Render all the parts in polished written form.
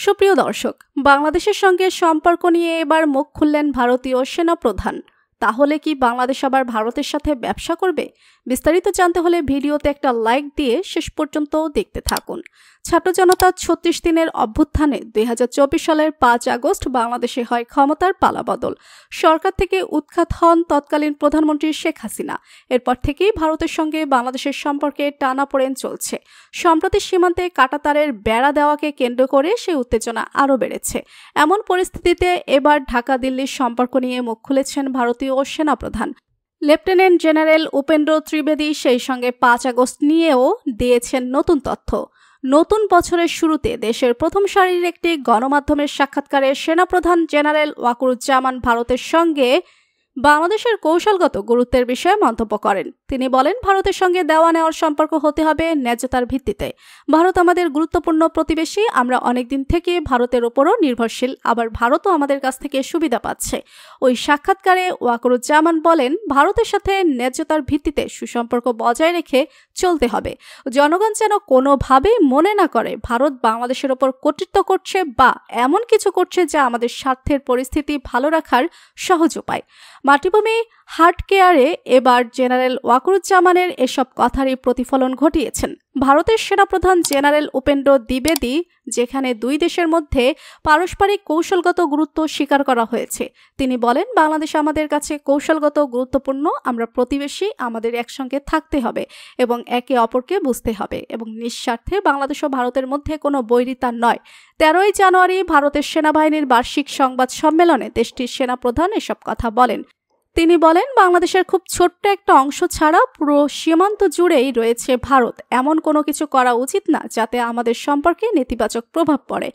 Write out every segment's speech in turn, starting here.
সুপ্রিয় দর্শক, বাংলাদেশের সঙ্গে সম্পর্ক নিয়ে এবার মুখ খুললেন ভারতীয় সেনাপ্রধান। তাহলে কি বাংলাদেশ আবার ভারতের সাথে ব্যবসা করবে? বিস্তারিত জানতে হলে ভিডিওতে একটা লাইক দিয়ে শেষ পর্যন্ত দেখতে থাকুন। ছাত্র জনতা ৩৬ দিনের অভ্যুত্থানে ২০২৪ সালের ৫ আগস্ট বাংলাদেশে হয় ক্ষমতার পালাবদল। সরকার থেকে উৎখাত হন তৎকালীন প্রধানমন্ত্রী শেখ হাসিনা। এরপর থেকেই ভারতের সঙ্গে বাংলাদেশের সম্পর্কে টানাপোড়েন চলছে। সম্প্রতি সীমান্তে কাঁটাতারের বেড়া দেওয়াকে কেন্দ্র করে সেই উত্তেজনা আরও বেড়েছে। এমন পরিস্থিতিতে এবার ঢাকা দিল্লির সম্পর্ক নিয়ে মুখ খুলেছেন ভারতীয় সেনাপ্রধান। লেফটেন্যান্ট জেনারেল উপেন্দ্র ত্রিবেদী সেই সঙ্গে ৫ আগস্ট নিয়েও দিয়েছেন নতুন তথ্য। নতুন বছরের শুরুতে দেশের প্রথম সারির একটি গণমাধ্যমের সাক্ষাৎকারে সেনাপ্রধান জেনারেল ওয়াকারুজ্জামান ভারতের সঙ্গে বাংলাদেশের কৌশলগত গুরুত্বের বিষয়ে মন্তব্য করেন। তিনি বলেন, ভারতের সঙ্গে দেওয়া নেওয়ার সম্পর্ক হতে হবে ন্যায্যতার ভিত্তিতে। ভারত আমাদের গুরুত্বপূর্ণ প্রতিবেশী, আমরা অনেকদিন থেকে ভারতের উপরও নির্ভরশীল, আবার ভারতও আমাদের কাছ থেকে সুবিধা পাচ্ছে। ওই সাক্ষাৎকারে ওয়াকারুজ্জামান বলেন, ভারতের সাথে ন্যায্যতার ভিত্তিতে সুসম্পর্ক বজায় রেখে চলতে হবে। জনগণ যেন কোনোভাবেই মনে না করে ভারত বাংলাদেশের ওপর কর্তৃত্ব করছে বা এমন কিছু করছে যা আমাদের স্বার্থের পরিস্থিতি ভালো রাখার সহজ উপায়। মাতৃভূমি হার্ট কেয়ারে এবার জেনারেল ওয়াকারুজ্জামানের এসব কথারই প্রতিফলন ঘটিয়েছেন ভারতের সেনাপ্রধান জেনারেল উপেন্দ্র দ্বিবেদী, যেখানে দুই দেশের মধ্যে পারস্পরিক কৌশলগত গুরুত্ব স্বীকার করা হয়েছে। তিনি বলেন, বাংলাদেশ আমাদের কাছে কৌশলগত গুরুত্বপূর্ণ, আমরা প্রতিবেশী, আমাদের একসঙ্গে থাকতে হবে এবং একে অপরকে বুঝতে হবে এবং নিঃস্বার্থে বাংলাদেশ ও ভারতের মধ্যে কোনো বৈরিতা নয়। ১৩ই জানুয়ারি ভারতের সেনাবাহিনীর বার্ষিক সংবাদ সম্মেলনে দেশটির সেনাপ্রধান এসব কথা বলেন। তিনি বলেন, বাংলাদেশের খুব ছোট্ট একটা অংশ ছাড়া পুরো সীমান্ত জুড়েই রয়েছে ভারত। এমন কোনো কিছু করা উচিত না যাতে আমাদের সম্পর্কে নেতিবাচক প্রভাব পড়ে।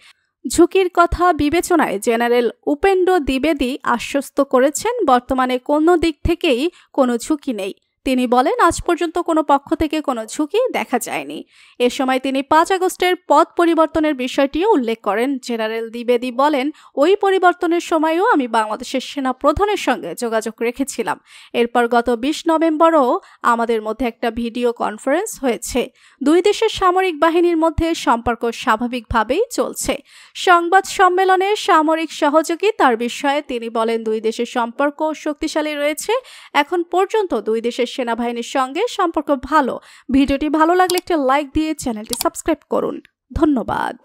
ঝুঁকির কথা বিবেচনায় জেনারেল উপেন্দ্র দ্বিবেদী আশ্বস্ত করেছেন, বর্তমানে কোনো দিক থেকেই কোনো ঝুঁকি নেই। তিনি বলেন, আজ পর্যন্ত কোনো পক্ষ থেকে কোনো ঝুঁকি দেখা যায়নি। এ সময় তিনি ৫ আগস্টের পথ পরিবর্তনের বিষয়টিও উল্লেখ করেন। জেনারেল দ্বিবেদী বলেন, ওই পরিবর্তনের সময়ও আমি বাংলাদেশের সেনা প্রধানের সঙ্গে যোগাযোগ রেখেছিলাম। এরপর গত ২০ নভেম্বরও আমাদের মধ্যে একটা ভিডিও কনফারেন্স হয়েছে। দুই দেশের সামরিক বাহিনীর মধ্যে সম্পর্ক স্বাভাবিকভাবেই চলছে। সংবাদ সম্মেলনে সামরিক সহযোগিতার বিষয়ে তিনি বলেন, দুই দেশের সম্পর্ক শক্তিশালী রয়েছে। এখন পর্যন্ত দুই দেশের সেনাবাহিনীর সঙ্গে সম্পর্ক ভালো। ভিডিওটি ভালো লাগলে একটা লাইক দিয়ে চ্যানেলটি সাবস্ক্রাইব করুন। ধন্যবাদ।